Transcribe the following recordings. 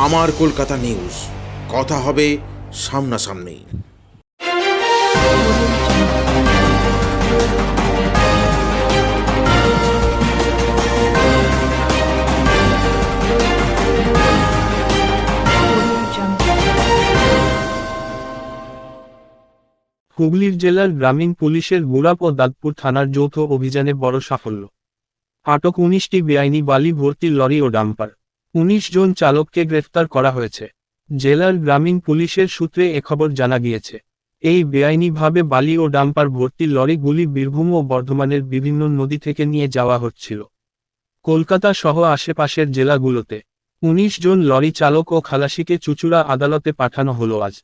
আমার কলকাতা নিউজ, কথা হবে সামনাসামনি। হুগলির জেলার গ্রামীণ পুলিশের গুড়াপ ও দাঁতপুর থানার যৌথ অভিযানে বড় সাফল্য। আটক 19টি বেআইনি বালি ভর্তি লরি ও ডাম্পার। 19 জন চালককে গ্রেফতার করা হয়েছে। জেলার গ্রামীণ পুলিশের সূত্রে এ খবর জানা গিয়েছে। এই বেআইনিভাবে বালি ও ডাম্পার ভর্তি লরিগুলি বীরভূম ও বর্ধমানের বিভিন্ন নদী থেকে নিয়ে যাওয়া হচ্ছিল কলকাতা সহ আশেপাশের জেলাগুলোতে। 19 জন লরি চালক ও খালাসিকে চুঁচুড়া আদালতে পাঠানো হলো আজ।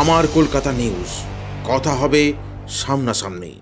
আমার কলকাতা নিউজ, কথা হবে সামনাসামনি।